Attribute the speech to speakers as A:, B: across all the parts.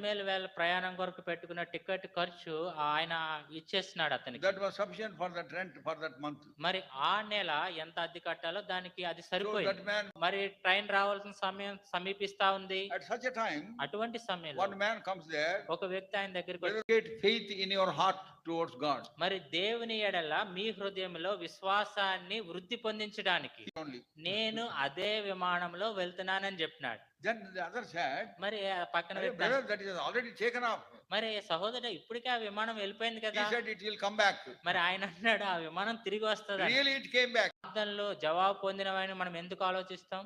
A: అజ్మేర్ వేళ ప్రయాణం కొరకు పెట్టుకున్న టికెట్ ఖర్చు ఆయన ఇచ్చేస్తున్నాడు అతనికి.
B: That was sufficient for that rent for that month.
A: మరి ఆ నెల ఎంత అద్దె కట్టాలో దానికి అది
B: So
A: సరిపోయింది.
B: that man,
A: మరి ట్రైన్ రావాల్సిన సమయం సమీపిస్తా ఉంది.
B: at such a time,
A: అటువంటి సమయంలో
B: one man comes there,
A: ఒక వ్యక్తి ఆయన దగ్గరికి వచ్చి,
B: create faith in your heart towards God
A: మరి దేవుని ఎడల మీ హృదయంలో విశ్వాసాన్ని వృద్ధి పొందించడానికి
B: only.
A: నేను అదే విమానంలో వెళ్తున్నానని చెప్పినాడు.
B: Then the other said,
A: మరి ఆ పక్కన వ్యక్తి
B: brother, that is already taken off.
A: మరి సహోదరుడు ఇప్పటికే ఆ విమానం వెళ్ళిపోయింది
B: He
A: కదా.
B: said it will come back.
A: మరి ఆయన అన్నాడు ఆ విమానం తిరిగి వస్తుంది.
B: Really it came back.
A: ప్రార్థనలో జవాబు పొందినవని మనం ఎందుకు ఆలోచిస్తాం?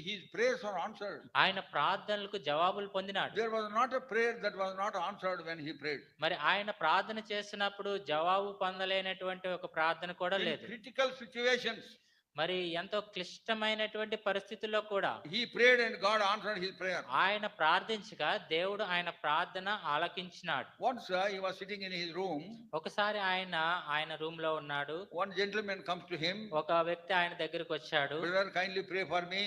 B: His prayers are answered.
A: ఆయన ప్రార్థనలకు జవాబులు పొందినాడు.
B: There was not a prayer that was not answered when he prayed.
A: మరి ఆయన ప్రార్థన చేసినప్పుడు జవాబు పొందలేనటువంటి ఒక ప్రార్థన కూడా
B: In
A: లేదు.
B: critical situations,
A: మరి ఎంతో క్లిష్టమైనటువంటి పరిస్థితుల్లో కూడా
B: he prayed and God answered his prayer.
A: ఆయన ప్రార్థించగా దేవుడు ఆయన ప్రార్థన ఆలకించినాడు.
B: Once he was sitting in his room.
A: ఒకసారి ఆయన రూమ్ లో ఉన్నాడు.
B: One gentleman comes to him.
A: ఒక వ్యక్తి ఆయన దగ్గరికి వచ్చాడు.
B: Brother, kindly pray for me.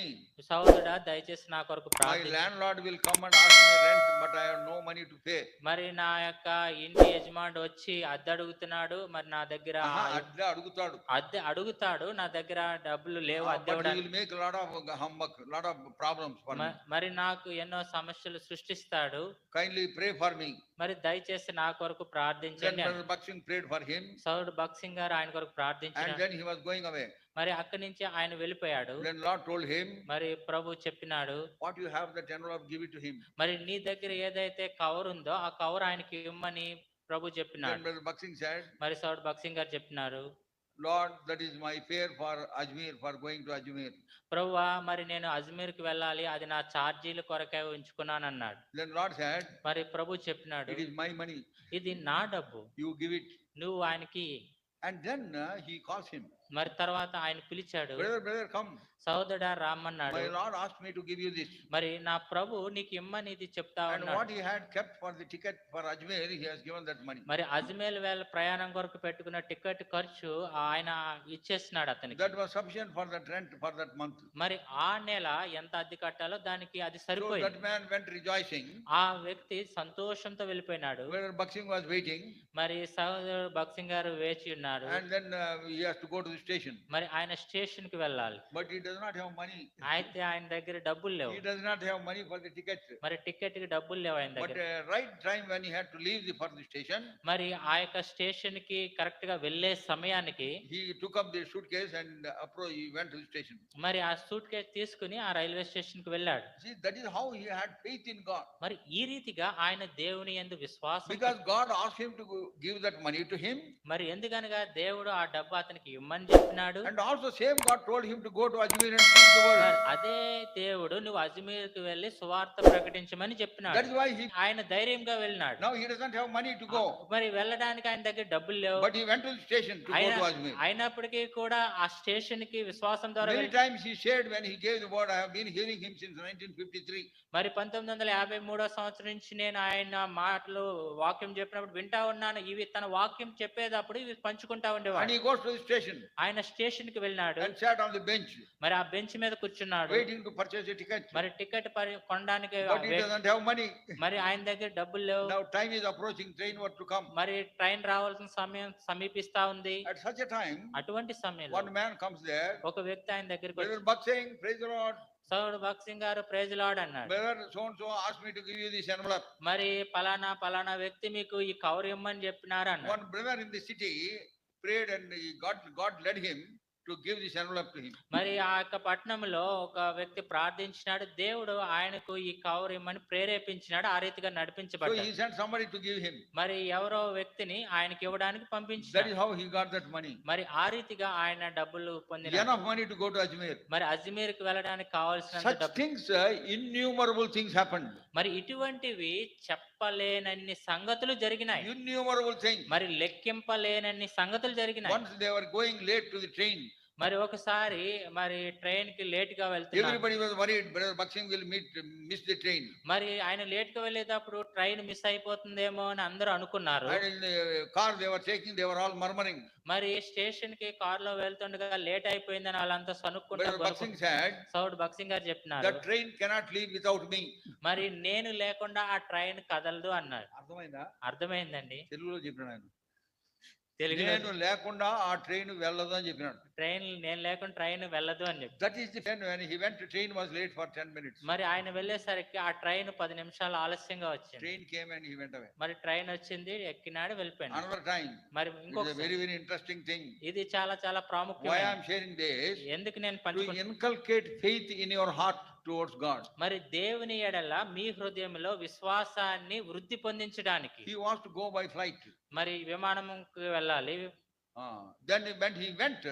A: సహోదరుడా దయచేసి నా కొరకు
B: My
A: ప్రార్థించు.
B: landlord will come and ask me rent, but I have no money to pay.
A: మరి నా యొక్క ఇంటి యజమానుడు వచ్చి అద్దె అడుగుతున్నాడు. మరి నా దగ్గర
B: అద్దె అడుగుతాడు.
A: అద్దె అడుగుతాడు, నా దగ్గర డబ్బులు లేవు అద్దె
B: But he
A: ఇవ్వడానికి.
B: will make a lot of humbug, lot of problems for me.
A: మరి నాకు ఎన్నో సమస్యలు సృష్టిస్తాడు.
B: Kindly pray for me.
A: మరి దయచేసి నా కొరకు
B: Then
A: ప్రార్థించండి.
B: Brother Bakshing prayed for him,
A: సౌడు భక్సింగ్ గారు ఆయన కొరకు
B: and
A: ప్రార్థించాడు.
B: then he was going away.
A: మరి అక్కడి నుంచి ఆయన వెళ్ళిపోయాడు.
B: Then Lord told him,
A: మరి ప్రభు చెప్పినాడు,
B: what you have that envelope, give it to him.
A: మరి నీ దగ్గర ఏదైతే కవర్ ఉందో ఆ కవర్ ఆయనకి ఇవ్వమని ప్రభు
B: Then
A: చెప్పినాడు.
B: Brother Bakshing said,
A: మరి సౌడు భక్సింగ్ గారు చెప్పినారు,
B: Lord, that is my fare for Ajmer, for going to Ajmer.
A: ప్రభువా మరి నేను అజ్మీర్కి వెళ్ళాలి, అది నా ఛార్జీల కొరకే ఉంచుకున్నాను అన్నాడు.
B: Then Lord said,
A: మరి ప్రభు చెప్పినాడు,
B: it is my money,
A: ఇది నా డబ్బు,
B: you give it.
A: నువ్వు ఆయనకి.
B: And then he calls him,
A: మరి తర్వాత ఆయన పిలిచాడు,
B: brother, come.
A: సహోదరుడా రామన్నాడు.
B: My Lord asked me to give you this.
A: మరి నా ప్రభు నీకు ఇమ్మని ఇది చెప్తా
B: And
A: ఉన్నాడు.
B: what he had kept for the ticket for Ajmer, he has given that money.
A: మరి అజ్మేర్ వేళ ప్రయాణం కొరకు పెట్టుకున్న టికెట్ ఖర్చు ఆయన ఇచ్చేస్తున్నాడు అతనికి.
B: That was sufficient for that rent for that month.
A: మరి ఆ నెల ఎంత అద్దె కట్టాలో దానికి అది
B: So
A: సరిపోయింది.
B: that man went rejoicing.
A: ఆ వ్యక్తి సంతోషంతో వెళ్ళిపోయినాడు.
B: Brother Bakshing was waiting,
A: మరి సహోదరుడు భక్సింగ్ గారు వేచి ఉన్నారు.
B: and then he has to go to the station.
A: మరి ఆయన స్టేషన్ కి వెళ్ళాలి.
B: But he does not have money.
A: అయితే ఆయన దగ్గర డబ్బులు లేవు.
B: He does not have money for the ticket.
A: మరి టికెట్ కి డబ్బులు లేవు ఆయన
B: But
A: దగ్గర.
B: right time when he had to leave for the station,
A: మరి ఆ యొక్క స్టేషన్ కి కరెక్ట్ గా వెళ్లే సమయానికి
B: he took up the suitcase and he went to the station.
A: మరి ఆ సూట్ కేస్ తీసుకుని ఆ రైల్వే స్టేషన్ కి వెళ్ళాడు.
B: See, that is how he had faith in God.
A: మరి ఈ రీతిగా ఆయన దేవుని యందు విశ్వాసం,
B: Because God asked him to give that money to him.
A: మరి ఎందుకనగా దేవుడు ఆ డబ్బు అతనికి ఇమ్మని చెప్పినాడు.
B: And also same God told him to go to Ajmer and preach the word.
A: మరి అదే దేవుడు నువ్వు అజ్మీర్ కి వెళ్లి సువార్త ప్రకటించమని చెప్పినాడు.
B: That is why
A: ఆయన ధైర్యంగా వెళ్ళినాడు.
B: now he doesn't have money to go.
A: మరి వెళ్ళడానికి ఆయన దగ్గర డబ్బులు లేవు.
B: But he went to the station to go to Ajmer.
A: అయినప్పటికీ కూడా ఆ స్టేషన్ కి విశ్వాసం ద్వారా
B: Many times he shared when he gave the word. I have been hearing him since 1953.
A: మరి 1953 సంవత్సరం నుంచి నేను ఆయన మాటలు వాక్యం చెప్పినప్పుడు వింటా ఉన్నాను. ఇవి తన వాక్యం చెప్పేటప్పుడు ఇవి పంచుకుంటా
B: And
A: ఉండేవాడు.
B: he goes to the station
A: ఆయన స్టేషన్ కి వెళ్ళినాడు.
B: and sat on the bench,
A: మరి ఆ బెంచ్ మీద కూర్చున్నాడు.
B: waiting to purchase a ticket.
A: మరి టికెట్ కొనడానికి
B: But he doesn't have money.
A: మరి ఆయన దగ్గర డబ్బులు లేవు.
B: Now time is approaching, train was to come.
A: మరి ట్రైన్ రావాల్సిన సమయం సమీపిస్తా ఉంది.
B: At such a time,
A: అటువంటి సమయంలో
B: one man comes there.
A: ఒక వ్యక్తి ఆయన దగ్గరికి
B: Brother
A: వచ్చి,
B: Bakshing, praise the Lord.
A: సౌడు భక్సింగ్ గారు ప్రైజ్ లార్డ్ అన్నాడు.
B: Brother so and so asked me to give you this envelope.
A: మరి పలానా వ్యక్తి మీకు ఈ కవర్ ఇమ్మని చెప్పినారు అన్నాడు.
B: One brother in the city prayed and God led him to give this envelope to him.
A: మరి ఆ యొక్క పట్టణంలో ఒక వ్యక్తి ప్రార్థించినాడు. దేవుడు ఆయనకు ఈ కవర్ ఇమ్మని ప్రేరేపించినాడు. ఆ రీతిగా
B: So
A: నడిపించబడ్డాడు.
B: he sent somebody to give him.
A: మరి ఎవరో వ్యక్తిని ఆయనకి ఇవ్వడానికి
B: That
A: పంపించాడు.
B: is how he got that money.
A: మరి ఆ రీతిగా ఆయన డబ్బులు పొందినాడు.
B: Enough money to go to Ajmer.
A: మరి అజ్మీర్ కి వెళ్ళడానికి కావాల్సినంత
B: Such
A: డబ్బు.
B: things, innumerable things happened.
A: మరి ఇటువంటివి చెప్పలేనన్ని సంగతులు జరిగినాయి.
B: Innumerable things.
A: మరి లెక్కింపలేనన్ని సంగతులు జరిగినాయి.
B: Once they were going late to the train.
A: మరి ఒకసారి మరి ట్రైన్ కి లేట్ గా వెళ్తున్నారు.
B: Everybody was worried, Brother Baksing will miss the train.
A: మరి ఆయన లేట్ గా వెళ్ళేటప్పుడు ట్రైన్ మిస్ అయిపోతుందేమో అని అందరూ అనుకున్నారు.
B: And in the car they were taking, they were all murmuring.
A: మరి స్టేషన్ కి కార్ లో వెళ్తుండగా లేట్ అయిపోయిందని వాళ్ళంతా
B: Brother Baksing said,
A: సౌడ్ బక్సింగ్ గారు చెప్పినారు,
B: the train cannot leave without me.
A: మరి నేను లేకుండా ఆ ట్రైన్ కదలదు అన్నారు.
B: అర్థమైందా?
A: అర్థమైందండి.
B: తెలుగులో చెప్పినాడు ఆయన.
A: తెలుగు
B: నేను లేకుండా ఆ ట్రైన్ వెళ్ళదు అని చెప్పినాడు.
A: నేను లేకుండా ట్రైన్ వెళ్ళదు అని చెప్పి.
B: That is the time when he went, train was late for 10 minutes.
A: మరి ఆయన వెళ్ళేసరికి ఆ ట్రైన్ 10 నిమిషాలు ఆలస్యంగా వచ్చింది.
B: Train came and he went away.
A: మరి ట్రైన్ వచ్చింది, ఎక్కినాడు, వెళ్ళిపోయాడు.
B: Another time.
A: మరి
B: It's
A: ఇంకొక
B: a very, very interesting thing.
A: ఇది చాలా చాలా
B: Why I
A: ప్రాముఖ్యమైన.
B: am sharing this?
A: ఎందుకు నేను
B: To
A: పంచుకుంటున్నాను?
B: inculcate faith in your heart towards God.
A: మరి దేవుని ఎడల మీ హృదయంలో విశ్వాసాన్ని వృద్ధి పొందించడానికి.
B: He wants to go by flight.
A: మరి విమానంకి వెళ్ళాలి.
B: Then when he went,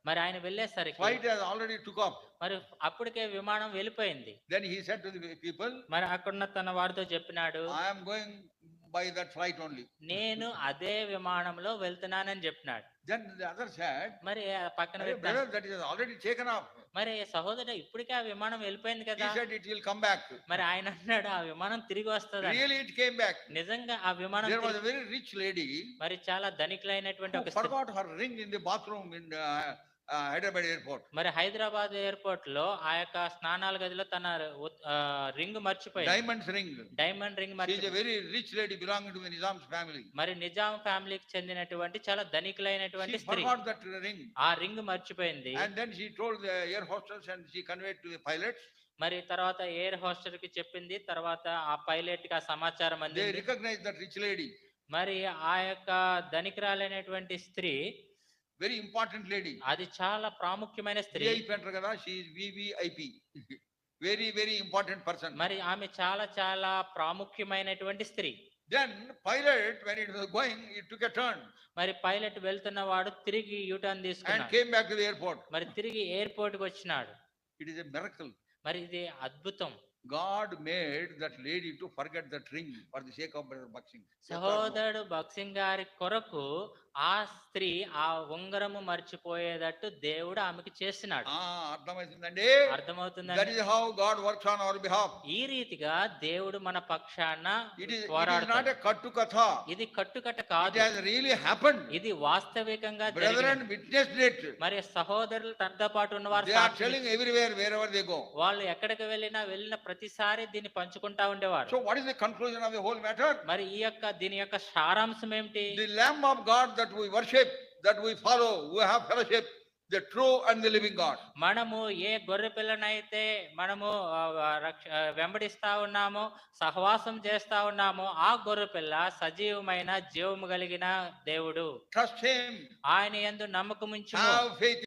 A: మరి ఆయన వెళ్ళేసరికి
B: flight has already took off.
A: మరి అప్పటికే విమానం వెళ్ళిపోయింది.
B: Then he said to the people,
A: మరి అక్కడున్న తన వారితో చెప్పినాడు,
B: I am going by that flight only.
A: నేను అదే విమానంలో వెళ్తున్నానని చెప్పినాడు.
B: Then the other said,
A: మరి ఆ పక్కన
B: "Arey
A: వ్యక్తి,
B: brother, that is already taken off."
A: మరి సహోదరు ఇప్పటికే ఆ విమానం వెళ్ళిపోయింది
B: He
A: కదా.
B: said it will come back.
A: మరి ఆయన అన్నాడు ఆ విమానం తిరిగి వస్తుంది.
B: Really it came back.
A: నిజంగా ఆ విమానం
B: There was a very rich lady
A: మరి చాలా ధనికులైనటువంటి
B: who
A: ఒక స్త్రీ
B: forgot her ring in the bathroom in Hyderabad airport.
A: మరి హైదరాబాద్ ఎయిర్పోర్ట్ లో ఆ యొక్క స్నానాల గదిలో తన రింగ్ మర్చిపోయింది.
B: Diamond's ring.
A: Diamond ring
B: She is a
A: మర్చిపోయింది.
B: very rich lady belonging to the Nizam's family.
A: మరి నిజాం ఫ్యామిలీకి చెందినటువంటి చాలా ధనికులైనటువంటి
B: She
A: స్త్రీ
B: forgot that ring.
A: ఆ ring mర్చిపోయింది.
B: And then she told the air hostess and she conveyed to the pilots.
A: మరి తర్వాత air హోస్టర్ కి చెప్పింది, తర్వాత ఆ పైలట్ కి ఆ సమాచారం
B: They
A: అందింది.
B: recognized that rich lady.
A: మరి ఆ యొక్క ధనికురాలైనటువంటి స్త్రీ,
B: Very important lady.
A: అది చాలా ప్రాముఖ్యమైన స్త్రీ.
B: VIP అంటారు కదా, she is VVIP. Very, very important person.
A: మరి ఆమె చాలా చాలా ప్రాముఖ్యమైనటువంటి స్త్రీ.
B: Then pilot, when it was going, it took a turn
A: మరి పైలట్ వెళ్తున్నవాడు తిరిగి యూటర్న్
B: and
A: తీసుకున్నాడు.
B: came back to the airport.
A: మరి తిరిగి ఎయిర్పోర్ట్ కి వచ్చినాడు.
B: It is a miracle.
A: మరి ఇది అద్భుతం.
B: God made that lady to forget that ring for the sake of Brother Baksing.
A: సహోదరుడు బక్సింగ్ గారి కొరకు ఆ స్త్రీ ఆ ఉంగరము మర్చిపోయేటట్టు దేవుడు ఆమెకి చేసినాడు.
B: అర్థమవుతుందండి. That
A: అర్థమవుతుందండి.
B: is how God works on our behalf.
A: ఈ రీతిగా దేవుడు మన పక్షాన
B: It is not
A: పోరాడుతాడు.
B: a kattu katha.
A: ఇది కట్టుకట్ట
B: It
A: కాదు,
B: has really happened.
A: ఇది వాస్తవికంగా
B: Brethren
A: జరిగింది.
B: witnessed it.
A: మరి సహోదరులు తనతో పాటు ఉన్నవారు
B: They are
A: Sakshi
B: telling everywhere, wherever they go.
A: వాళ్ళు ఎక్కడికి వెళ్ళిన ప్రతిసారి దీన్ని పంచుకుంటా ఉండేవారు.
B: So what is the conclusion of the whole matter?
A: మరి దీని యొక్క సారాంశం ఏమిటి?
B: The Lamb of God that we worship, that we follow, we have fellowship, the true and the living God.
A: మనము ఏ గొర్రె పిల్లనైతే మనము వెంబడిస్తా ఉన్నామో, సహవాసం చేస్తా ఉన్నామో, ఆ గొర్రె పిల్ల సజీవమైన జీవము కలిగిన దేవుడు.
B: Trust Him.
A: ఆయన యందు నమ్మకముంచుము.
B: Have faith